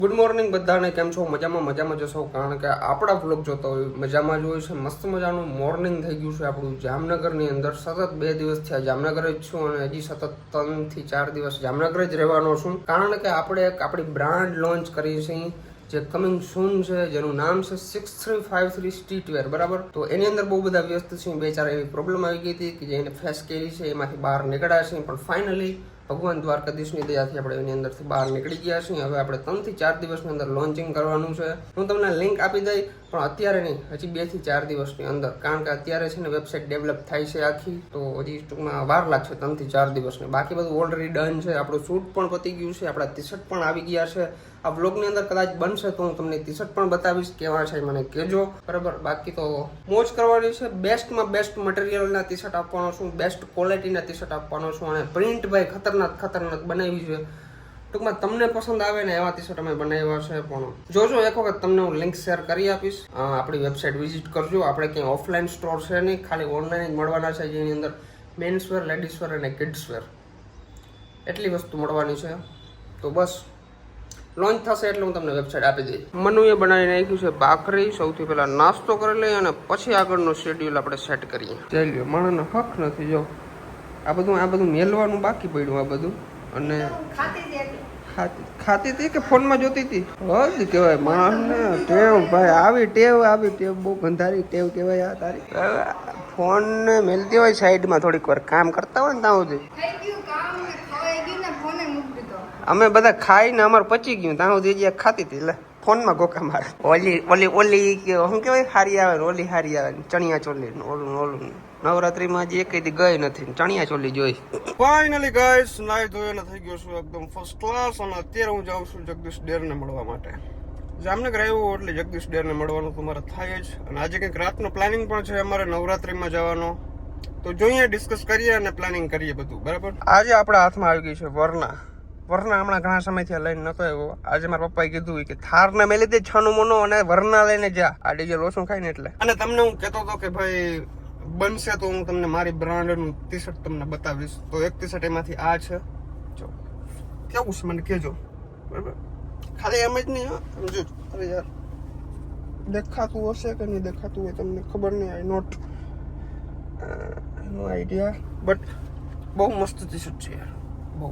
Good morning બધાને, કેમ છો? મજામાં જશો, કારણ કે આપણા વ્લોગ જોતા હોય મજામાં જ હોય છે. મસ્ત મજાનું મોર્નિંગ થઈ ગયું છે આપણું જામનગરની અંદર. સતત 2 દિવસ થયા જામનગર જ છું અને હજી સતત 3 થી 4 દિવસ જામનગર જ રહેવાનો છું, કારણ કે આપણે એક આપણી બ્રાન્ડ લોન્ચ કરી છે જે કમિંગ સૂન છે, જેનું નામ છે 6353 સ્ટ્રીટવેર. બરાબર, તો એની અંદર બહુ બધા વ્યસ્ત છે. 2-4 એવી પ્રોબ્લેમ આવી ગઈ હતી કે જે એને ફેસ કરી છે, એમાંથી બહાર નીકળ્યા છે, પણ ફાઇનલી ભગવાન દ્વારકાધીશની દયાથી આપણે એની અંદરથી બહાર નીકળી ગયા છીએ. હવે આપણે 3 થી 4 દિવસની અંદર લોન્ચિંગ કરવાનું છે. હું તમને લિંક આપી દઈ, પણ અત્યારે નહીં, હજી 2 થી 4 દિવસની અંદર, કારણ કે અત્યારે છે ને વેબસાઇટ ડેવલપ થાય છે આખી, તો હજી ટૂંકમાં વાર લાગશે 3 થી 4 દિવસની. બાકી બધું ઓલરેડી ડન છે. આપણું શૂટ પણ પતી ગયું છે, આપણા ટી-શર્ટ પણ આવી ગયા છે. આ વ્લોગની અંદર કદાચ બનશે તો હું તમને ટી-શર્ટ પણ બતાવીશ કેવા છે, મને કહેજો. બરાબર, બાકી તો મોજ કરવાની છે. બેસ્ટમાં બેસ્ટ મટીરિયલના ટી-શર્ટ આપવાનો છું, બેસ્ટ ક્વોલિટીના ટી-શર્ટ આપવાનો છું, અને પ્રિન્ટ ભાઈ ખતરનાક બનાવી છે. ટૂંકમાં તમને પસંદ આવે ને એવા ટી-શર્ટ અમે બનાવ્યા છે. પણ જોજો, એક વખત તમને હું લિંક શેર કરી આપીશ. આપણી વેબસાઇટ વિઝિટ કરજો. આપણે ક્યાંય ઓફલાઈન સ્ટોર છે નહીં, ખાલી ઓનલાઈન જ મળવાના છે, જેની અંદર મેન્સ વેર, લેડીઝ વેર અને કિડ્સ વેર એટલી વસ્તુ મળવાની છે. તો બસ લોન્ચ થશે એટલે હું તમને વેબસાઇટ આપી દઈશ. મનુએ બનાવી નાખ્યું છે ભાખરી. સૌથી પહેલા નાસ્તો કરી લઈએ અને પછી આગળનું શેડ્યુલ આપણે સેટ કરીએ. ચાલ્યો, માણસનો હક નથી. જો આ બધું મેલવાનું બાકી પડ્યું. આ બધું અને ખાતી હતી કે ફોનમાં જોતી હતી? હદ કહેવાય માણસને. ટેવ ભાઈ, આવી ટેવ બહુ ગંધારી ટેવ કહેવાય આ તારી. ફોનને મેલતી હોય સાઈડમાં, થોડીક વાર કામ કરતા હોય ને ત્યાં સુધી. અમે બધા ખાઈને અમારે પચી ગયું ત્યાં સુધી જે ખાતી હતી. એટલે ફોનમાં ગોકા મારે. ઓલી કે શું કહેવાય, હારી આવે ને ઓલી હારી આવે ને, ચણિયા ચોલી ઓલું નવરાત્રીમાં જે એક દી ગઈ નથી, ચણિયા ચોલી જોઈ. ફાઇનલી ગાઈસ, નાઈ ધોઈને થઈ ગયો છું એકદમ ફર્સ્ટ ક્લાસ, અને અત્યારે હું જાઉં છું જગદીશ ડેરને મળવા માટે. જામનગર આવ્યો એટલે જગદીશ ડેરને મળવાનું તો મારે થાય જ. અને આજે કંઈક રાતનો પ્લાનિંગ પણ છે અમારે નવરાત્રીમાં જવાનો, તો જોઈએ, ડિસ્કસ કરીએ અને પ્લાનિંગ કરીએ બધું. બરાબર, આજે આપણા હાથમાં આવી ગઈ છે વરના હમણાં ઘણા સમયથી લઈને નતો આવ્યો. આજે મારા પપ્પાએ કીધું કે થારને મેં લીધી છનું મોનો અને વરના લઈને જા, આ ડીઝલ ઓછું ખાય ને એટલે. અને તમને હું કહેતો હતો કે ભાઈ બનશે તો હું તમને મારી બ્રાન્ડનું ટી-શર્ટ તમને બતાવીશ. તો એક ટી-શર્ટ એમાંથી આ છે. જો કેવું છે મને કહેજો. બરાબર, ખાલી એમ જ નહીં, સમજો. અરે યાર, દેખાતું હશે કે નહીં દેખાતું હોય તમને ખબર નહીં. I not know idea, but બહુ મસ્ત ટી-શર્ટ છે યાર, બહુ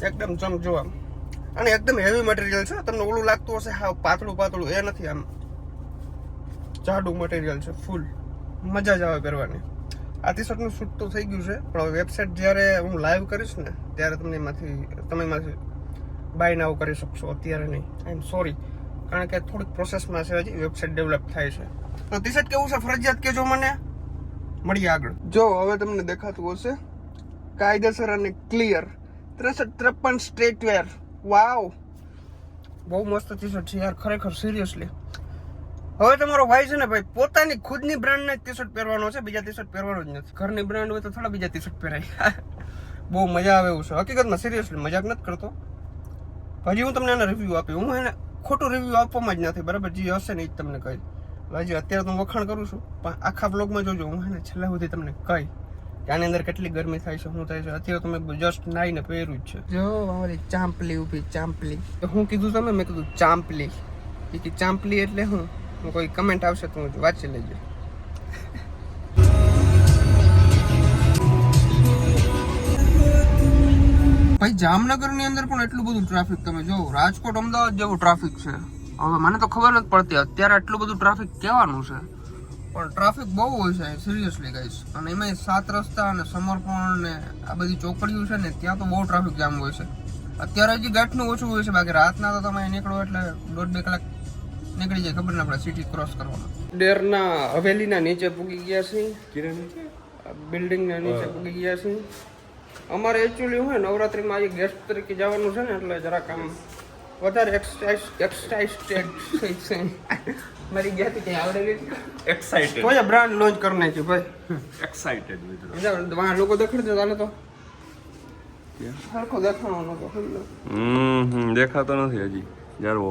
એકદમ ચમજો આમ. અને એકદમ હેવી મટીરિયલ છે. તમને ઓલું લાગતું હશે હા પાતળું, એ નથી. આમ જાડું મટીરિયલ છે, ફૂલ મજા જ આવે પહેરવાની. આ ટી-શર્ટનું શૂટ તો થઈ ગયું છે, પણ હવે વેબસાઇટ જ્યારે હું લાઈવ કરીશ ને ત્યારે તમે એમાંથી બાય નાવ કરી શકશો. અત્યારે નહીં, આઈ એમ સોરી, કારણ કે થોડીક પ્રોસેસમાં છે, હજી વેબસાઇટ ડેવલપ થાય છે. તો ટી-શર્ટ કેવું છે ફરજિયાત કહેજો મને. મળીએ આગળ. જો હવે તમને દેખાતું હશે, કાયદેસર અને ક્લિયર 6353 સ્ટ્રીટવેર. વાવ, બહુ મસ્ત ટી-શર્ટ છે યાર, ખરેખર સિરિયસલી. હવે તમારો ભાઈ છે ને ભાઈ, પોતાની ખુદની બ્રાન્ડના ટી-શર્ટ પહેરવાનો છે, બીજા ટી-શર્ટ પહેરવાનો જ નથી. ઘરની બ્રાન્ડ હોય તો થોડા બીજા ટી-શર્ટ પહેરાય. બહુ મજા આવે એવું છે હકીકતમાં, સિરિયસલી મજાક નથી કરતો. હજી હું તમને એના રિવ્યૂ આપી, હું એને ખોટું રિવ્યૂ આપવામાં જ નથી. બરાબર, જે હશે ને એ જ તમને કહી. હજી અત્યારે તો હું વખાણ કરું છું, પણ આખા બ્લોગમાં જોજો. હું એને છેલ્લા સુધી તમને કહી કે આની અંદર કેટલી ગરમી થાય છે, શું થાય છે. અત્યારે તો મેં જસ્ટ નાઈને પહેર્યું જ છે. જો અમારી ચાંપલી ઊભી, ચાંપલી. હું કીધું તમે? મેં કીધું ચાંપલી. કે ચાંપલી એટલે હું કોઈ કમેન્ટ આવશે તો હું વાંચી લેજો. ભાઈ જામનગરની અંદર પણ એટલું બધું ટ્રાફિક, તમે જો રાજકોટ અમદાવાદ જેવું ટ્રાફિક છે. હવે મને તો ખબર નથી પડતી અત્યારે આટલું બધું ટ્રાફિક કહેવાનું છે, પણ ટ્રાફિક બહુ હોય છે સિરિયસલી ગાઈસ. અને એમાં 7 રસ્તા અને સમર્પણ ને આ બધી ચોકડીઓ છે ને, ત્યાં તો બહુ ટ્રાફિક જામ હોય છે. અત્યારે હજી ગાંઠનું ઓછું હોય છે, બાકી રાતના તો તમે નીકળો એટલે 1.5-2 કલાક નીકળી જાય, ખબર ને આપણે સિટી ક્રોસ કરવાનો. ડેરના હવેલીના નીચે પૂગી ગયા છે, બિલ્ડિંગના નીચે પૂગી ગયા છે. અમારે એકચ્યુઅલી હું નવરાત્રીમાં આજે ગેસ્ટ તરીકે જવાનું છે ને, એટલે જરાક આમ વધારે એક્સાઇટેડ મારી ગયા હતી ક્યાં આવડેલી એક્સાઇટેડ કોઈ બ્રાન્ડ લોન્ચ કરી નાખી ભાઈ. એક્સાઇટેડ મિત્રો વાહ લોકો દેખાડજો તાલે તો સરખો દેખાણો નતો. દેખાતો નથી હજી. હજારવો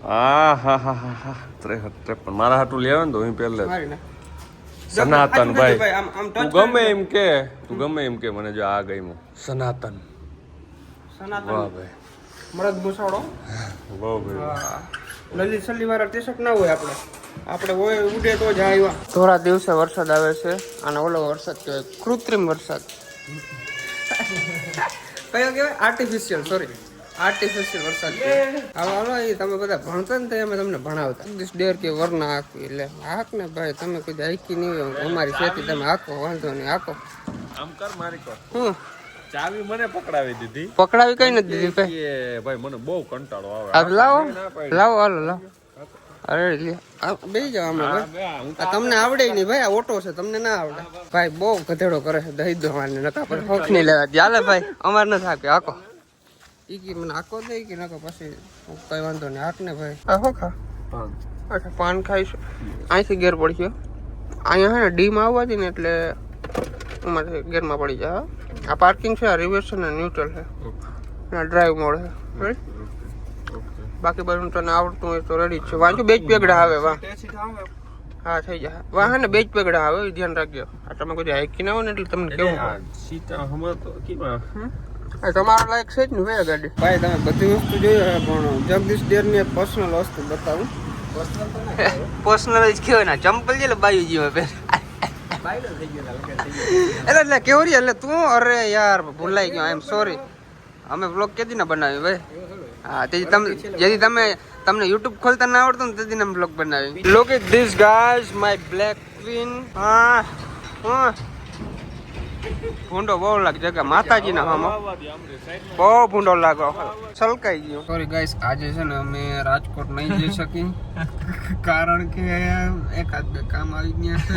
આ હા 53 મારા હાટું લેવા ને તો હું પહેલે સનાતન ભાઈ, તું ગમે એમ કે મને જો આ ગયું સનાતન. વાહ ભાઈ, મરદ ઘુસાડો બહુ ભાઈ હા લલિત સલ્લી વાળા ટી-શર્ટ ના હોય આપણે હોય ઉડે તો જ આવ્યા. થોડા દિવસે વરસાદ આવે છે અને ઓલો વરસાદ કહેવાય કૃત્રિમ વરસાદ. કયો કહેવાય આર્ટિફિશિયલ વરસાદ. હાલો એ તમે બધા ભણતા ને અમે તમને ભણાવતા દિસ ડેર કે વરના હાંકવી એટલે હાક ને ભાઈ તમે કોઈ હાકી નહીં હોય અમારી ખેતી તમે હાકો વાંધો નહીં હાકો. આમ કર મારી કર હું ચાવી મને પકડાવી દીધી પકડાવી કઈ નથી દીધી ભાઈ. એ ભાઈ મને બહુ કંટાળો આવે આ લાવો હાલો અરે બે જાવ આમાં ભાઈ તમને આવડે નહીં ભાઈ આ ઓટો છે તમને ના આવડે ભાઈ બહુ ગધેડો કરે છે દહીં દોવાની નકા પર હોખ નહીં લેવા ચાલે ભાઈ અમારે નથી હાકે હાકો ઈ કે મને હાકો દે કે નકો પછી કઈ વાંધો નહીં હાક ને ભાઈ આ હો ખા અચ્છા પાન ખાઈશું અહીંથી ગેર પડશે અહીંયા હે ને ડીમાં આવવાથી ને એટલે અમારે ગેરમાં પડી જાય આ પાર્કિંગ છે આ રિવર્સ છે ને ન્યુટ્રલ છે અને ડ્રાઈવ મોડ છે રાઈટ બાકી બધું તને આવડતું હોય તો રેડી જ છે વાંચો બે જ પેગડા આવે વાહ હા થઈ જાય વાહ હે ને બે જ પેગડા આવે એ ધ્યાન રાખજો આ તમે કોઈ હાઈકી ના હોય ને એટલે તમને કેવું સીતા હમણાં તો કીમાં તમારા લાયક છે જ ને ભાઈ ગાડી ભાઈ તમે બધી વસ્તુ જોઈ પણ જગદીશ ડેરની એક પર્સનલ વસ્તુ બતાવું પર્સનલ જ કહેવાય ને ચંપલ છે ને બાયુ જીવા પે એટલે કેવરી એટલે તું અરે યાર ભૂલાઈ ગયો આઈ એમ સોરી અમે વ્લોગ કેદી ના બનાવી ભાઈ હા તે જેથી તમને YouTube ખોલતા ના આવડતું ને તેથી અમે વ્લોગ બનાવી look at this guys my black queen હા ભૂંડો બહુ લાગે જગા માતાજીના હામાં બહુ ભૂંડો લાગો છલકાઈ ગયો સોરી ગાઈસ આજે છે ને અમે રાજકોટ નહીં જઈ શકી કારણ કે એકાદ બે કામ આવી ગયા છે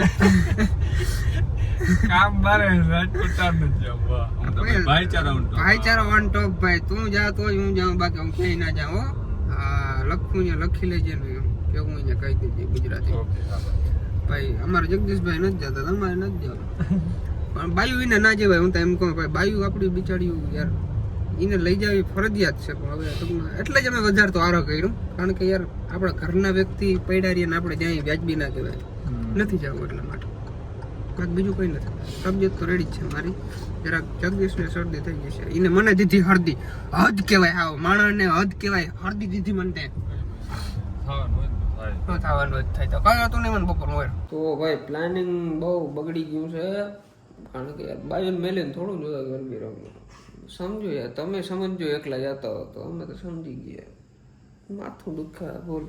કામ મારે રાજકોટ તાર નથી જવા હું તો ભાઈચારો વન ટોપ ભાઈ તું જા તો હું જાઉં બાકી હું ક્યાંય ના જાઉં હા લખું ને લખી લેજે ને કેવું અહીંયા કહી દેજે ગુજરાતી ભાઈ અમારે જગદીશભાઈ નથી જતા તમારે નથી જવું પણ બાયુ એને ના જવાય હું તો એમ કહું ભાઈ બાયુ આપણી બિચાર્યું યાર એને લઈ જવી ફરજિયાત છે પણ હવે ટૂંકમાં એટલે જ અમે વધારે તો આરો કર્યું કારણ કે યાર આપણા ઘરના વ્યક્તિ પૈડા રહીએ ને આપણે જ્યાં વ્યાજબી ના કહેવાય નથી જવું એટલા માટે બાકી બીજું કંઈ નથી તબિયત તો રેડી જ છે મારી જરાક જગદીશને શરદી થઈ ગઈ છે એને મને દીધી હળદી હદ કહેવાય આવો માણસને હદ કહેવાય હળદી દીધી મને તે થવાનું જ થાય તો કઈ હતું નહીં મને બપોર હોય તો ભાઈ પ્લાનિંગ બહુ બગડી ગયું છે કારણ કે યાર બાયન મેલીને થોડું જોયા ગરબી રમવું સમજો યાર તમે સમજો એકલા જતા હો તો અમે તો સમજી ગયા માથું દુખા બોલ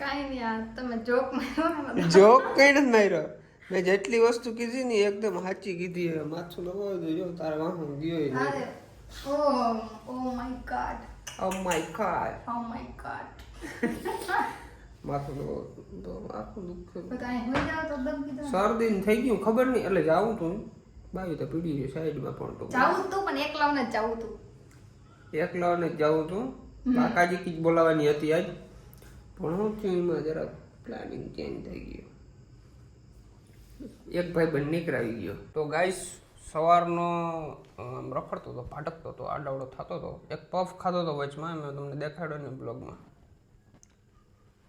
કાઈ નહીં યાર તમે જોક મારો જોક કઈ નથી માર્યો મેં જેટલી વસ્તુ કીધી ને એકદમ સાચી કીધી હે માથું લગાવી દેજો તારે વાહન ગયો અરે oh my god oh my God માથું તો આખું દુખે કાઈ હોઈ જાવ તો દમ કીધું શરદી થઈ ગયું ખબર નહીં એટલે જાવું તું બાવી તો પીડી છે સાઈડમાં પણ તો જાવું તું પણ એકલાને જ જાવું તું એકલાને જ જાવું તું કાકાજી કી બોલાવાની હતી આજ પણ હું એમાં જરા પ્લાનિંગ ચેન્જ થઈ ગયો એક ભાઈ બંધ નીકળાવી ગયો તો ગાઈસ સવારનો રખડતો હતો ભાટકતો હતો આડાવડો થતો હતો એક પફ ખાતો હતો વચમાં મેં તમને દેખાડ્યો ને બ્લોગમાં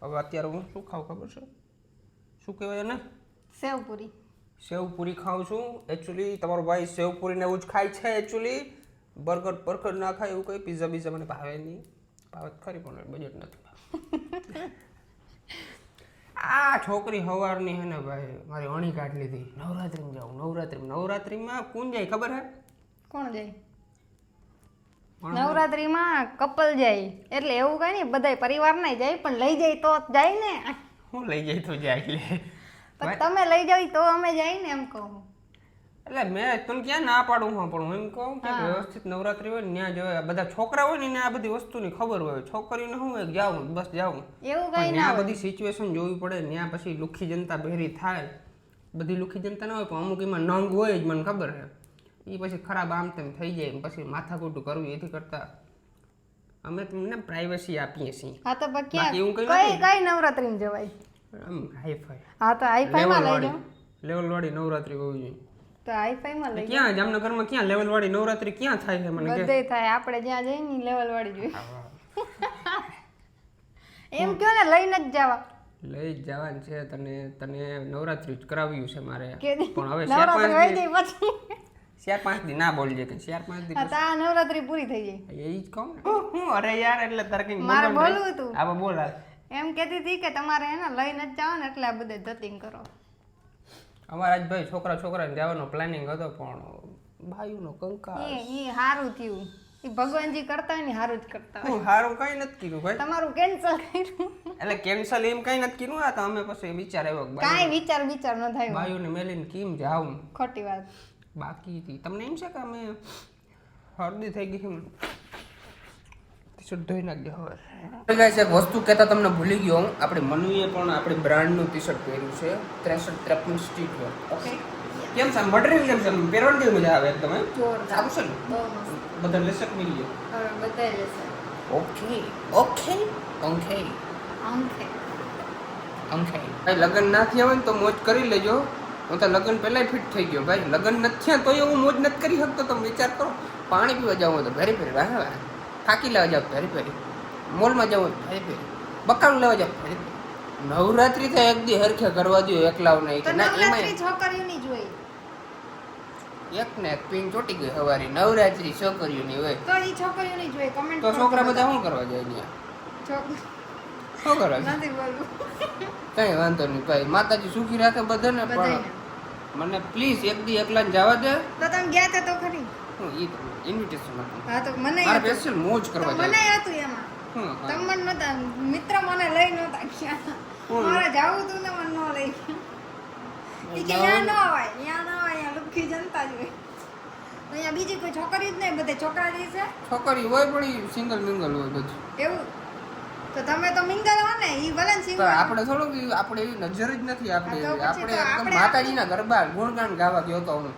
હવે અત્યારે હું શું ખાઉં ખબર છે શું કહેવાય ને સેવપુરી ખાઉં છું એકચ્યુઅલી તમારો ભાઈ સેવપુરીને એવું જ ખાય છે એકચ્યુઅલી બર્ગર ના ખાય એવું કંઈ પિઝા બીઝા મને ભાવે નહીં ભાવે ખરી પણ બજેટ નથી આ છોકરી સવારની હે ને ભાઈ મારી અણી કાઢ લીધી નવરાત્રીમાં જાઉં નવરાત્રીમાં કોણ જાય ખબર હે કોણ જાય નવરાત્રીમાં કપલ જાય એટલે એવું કઈ નહીં બધાય પરિવાર ના જાય પણ લઈ જાય તો જાય ને હું લઈ જાય તો જાય પણ તમે લઈ જાવ તો અમે જાય ને એમ કહું એટલે મેં તને ક્યાં ના પાડું હું પણ હું એમ કહું કે વ્યવસ્થિત નવરાત્રી હોય ને ત્યાં જવાય બધા છોકરા હોય ને એને આ બધી વસ્તુની ખબર હોય છોકરીઓને શું હોય જાઉં બસ જાઉં એવું કઈ ના આ બધી સિચ્યુએશન જોવી પડે ત્યાં પછી લુખી જનતા ભેરી થાય બધી લુખી જનતા ના હોય પણ અમુક એમાં નંગ હોય જ મને ખબર છે એ પછી ખરાબ આમ તેમ થઈ જાય પછી માથાકૂટ કરવું એથી કરતા અમે તમને પ્રાઇવસી આપીએ છીએ હા તો કઈ નવરાત્રીમાં જવાય આમ હાઈફાઈ હા તો હાઈફાઈ માં લઈ જાવ લેવલ વાળી નવરાત્રી હોવી જોઈએ તો હાઈફાઈ માં લઈ ક્યાં જામનગરમાં ક્યાં લેવલ વાળી નવરાત્રી ક્યાં થાય છે મને બધે થાય આપણે જ્યાં જઈએ ને લેવલ વાળી જોઈએ એમ કયો ને લઈને જ જવા લઈ જ જવાનું છે તને નવરાત્રી જ કરાવ્યું છે મારે કે પણ હવે નવરાત્રી હોય જાય પછી 4-5 દી ના બોલજે કે 4-5 દી હા, તો આ નવરાત્રી પૂરી થઈ જાય એ જ કહું ને હું અરે યાર એટલે તારે કઈ મારે બોલવું હતું હવે બોલ હાલ. એમ કહેતી હતી કે તમારે એને લઈને જ જાઓ ને એટલે આ બધે ધતિંગ કરો અમારા જ ભાઈ છોકરાને જવાનો પ્લાનિંગ હતો પણ ભાઈઓનો કંકાસ એ સારું થયું એ ભગવાનજી કરતા હોય ને સારું જ કરતા હોય હું હારું કઈ નથી કીધું ભાઈ તમારું કેન્સલ કર્યું એટલે કેન્સલ એમ કઈ નથી કીધું આ તો અમે પછી વિચાર આવ્યો કે કાંઈ વિચાર ન થાય ભાઈઓને મેલીને કેમ જાઉં ખોટી વાત બાકી હતી તમને એમ છે કે અમે હળદી થઈ ગઈ ટી-શર્ટ ધોઈ નાખજો હવે ગાઈસ એક વસ્તુ કહેતા તમને ભૂલી ગયો હું આપણે મનુએ પણ આપણી બ્રાન્ડનું ટી-શર્ટ પહેર્યું છે 63-53 સ્ટ્રીટ વેર ઓકે કેમ છે મટીરિયલ કેમ છે પહેરવાની કેવી મજા આવે એકદમ જોરદાર સારું છે ને બહુ મસ્ત બધા લેશક મિલી ગયો હવે બધાય લેશે ઓકે ઓકે ઓકે અંકે ભાઈ લગ્ન ના થયા હોય ને તો મોજ કરી લેજો હું તો લગ્ન પહેલાં ફિટ થઈ ગયો ભાઈ લગ્ન નથી થયા તોય હું મોજ નથી કરી શકતો તમે વિચાર કરો પાણી પીવા જાવ તો ભેરી ફેરી વાહ થાકી લેવા જાવ ભેરી ફેરી મોલમાં જાવ ભેરી ફેરી બકાલું લેવા જાવ ભેરી ફેરી નવરાત્રી તો એક દી હરખે કરવા દો એકલાવ નહીં તો કે ના નવરાત્રી છોકરીઓની જ હોય એક ને એક પીન ચોટી ગઈ સવારી નવરાત્રી છોકરીઓની હોય તો એ છોકરીઓની જ હોય કમેન્ટ તો છોકરા બધા શું કરવા જાય ત્યાં શું કરવા જાય નથી બોલવું કઈ વાંધો નહીં ભાઈ માતાજી સુખી રાખે બધાને પણ બધાયને. મને પ્લીઝ એક દી એકલા જવા દે તો તમે ગયા હતા તો ખરી હું ઈ ઇન્વિટેશન હતું હા તો મને મારે સ્પેશિયલ મોજ કરવા મને જાય હતું એમાં હું તમે મને નતા મિત્ર મને લઈ નતા ગયા મારે જાવું તું ને મને ન લઈ ગયા ઈ કે યા ન હોય યા લુખી જનતા જ હોય અહીંયા બીજી કોઈ છોકરી જ નહીં બધે છોકરા જ છે છોકરી હોય પણ ઈ સિંગલ મિંગલ હોય બધું એવું તો તમે તો મિંગલ હો ને ઈ ભલે તો સિંગલ આપણે થોડુંક આપણે એવી નજર જ નથી આપણે હા, તો પછી આપણે તો એકદમ આપણે માતાજીના ગરબા ગુણગાન ગાવા ગયો તો હું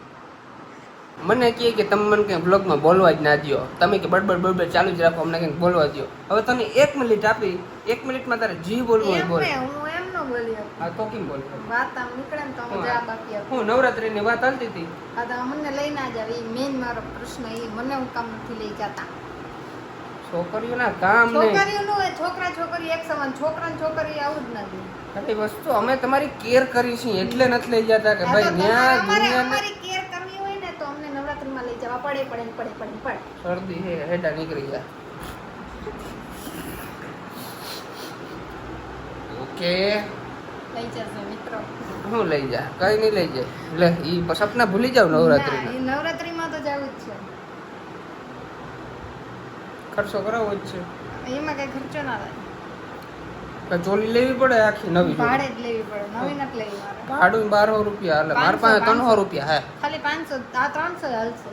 મને કહે કે તમે મને કંઈ બ્લોગમાં બોલવા જ ના દ્યો તમે કે બડબડ ચાલુ જ રાખો અમને કંઈક બોલવા દ્યો હવે તને 1 મિનિટ આપી 1 મિનિટમાં તારે જી બોલવું હોય એમ બોલ ને હું એમ ન બોલી શકું. હા તો કેમ બોલ વાત આમ નીકળે ને તો હું જવાબ આપી આપું હું નવરાત્રીની વાત હાલતી હતી હા તો મને લઈ ના જાવ ઈ મેઇન મારો પ્રશ્ન ઈ મને હું કામ નથી લઈ જતા છોકરીઓના કામ ને છોકરીઓનું હોય છોકરા છોકરી એક સમાન છોકરા ને છોકરી આવું જ નથી ખાલી વસ્તુ અમે તમારી કેર કરી છીએ એટલે નથી લઈ જતા કે ભાઈ ન્યા દુનિયાને અમારી કેર કરવી હોય ને તો અમને નવરાત્રીમાં લઈ જવા પડે શરદી હે હેડા નીકળી જાય ઓકે લઈ જશે મિત્રો હું લઈ જા કઈ નહીં લઈ જાય લે ઈ સપના ભૂલી જાવ નવરાત્રી ના, ઈ નવરાત્રીમાં તો જવું જ છે ખર્ચો કરાવો જ છે એમાં કઈ ખર્ચો ના થાય તો ચોલી લેવી પડે આખી નવી જોડી. ભાડે જ લેવી પડે નવી નથી લેવી મારે ભાડું 1200 રૂપિયા એટલે મારા પાસે 300 રૂપિયા હે ખાલી 500 આ 300 હાલશે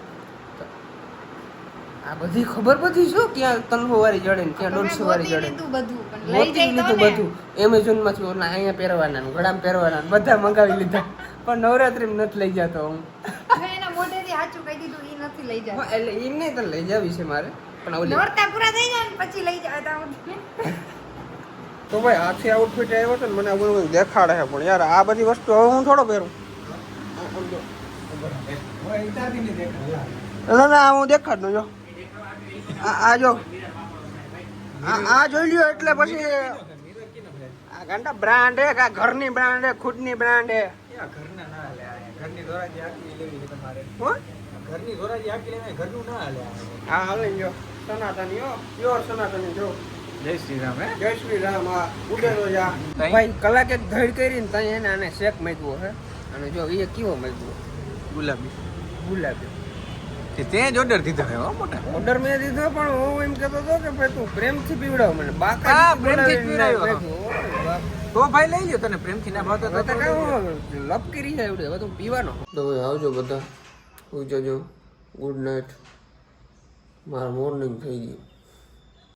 આ બધી ખબર બધી શું ક્યાં 300 વાળી જડે ને ક્યાં તમે 150 વાળી ગોતી જડે લીધું બધું પણ લઈ મોતી જાય તો લીધું ને બધું એમેઝોન માંથી ઓલા અહીંયા પહેરવાના ને ગળામાં પહેરવાના ને બધા મંગાવી લીધા પણ નવરાત્રી નથી લઈ જતો હું મેં એના મોઢેથી સાચું કહી દીધું ઈ નથી લઈ જતા એટલે ઈ નહીં તો લઈ જાવી છે મારે પણ ઓલી નોરતા પૂરા થઈ જાય ને પછી લઈ જાવ તો ભાઈ આથી આઉટફિટ આવ્યો તો ને મને આ બધું દેખાડે છે પણ યાર આ બધી વસ્તુ હવે હું થોડો પહેરું ના ના હું દેખાડ દઉં જો આ જો આ જોઈ લ્યો એટલે પછી આ ગાંડા બ્રાન્ડ હે કા ઘરની બ્રાન્ડ હે ખુદની બ્રાન્ડ હે ઘરના ના હાલે આ ઘરની ધોરાજી આખી લેવી છે તમારે હો ઘરની ધોરાજી આખી લેવી ઘરનું ના હાલે હા હાલે જો સનાતની હો પ્યોર સનાતની જો જય શ્રી રામ હે જય શ્રી રામ આ ઉડેલો જા ભાઈ કલાક એક ધડ કરીને તઈ એને આને શેક માગ્યો હે અને જો એ કેવો માગ્યો ગુલાબી ગુલાબી તે જ ઓર્ડર દીધો હે હો મોટા ઓર્ડર મેં દીધો પણ હું એમ કહેતો હતો કે ભાઈ તું પ્રેમથી પીવડાવ મને બાકા હા, પ્રેમથી જ પીવડાવ્યો. પીવડાવ્યો તો ભાઈ લઈ લ્યો તને પ્રેમથી ના ભાવતો તો લપકરી જાય એવડે હવે તું પીવાનો તો ભાઈ આવજો બધા સુઈ જજો ગુડ નાઇટ મારું મોર્નિંગ થઈ ગયું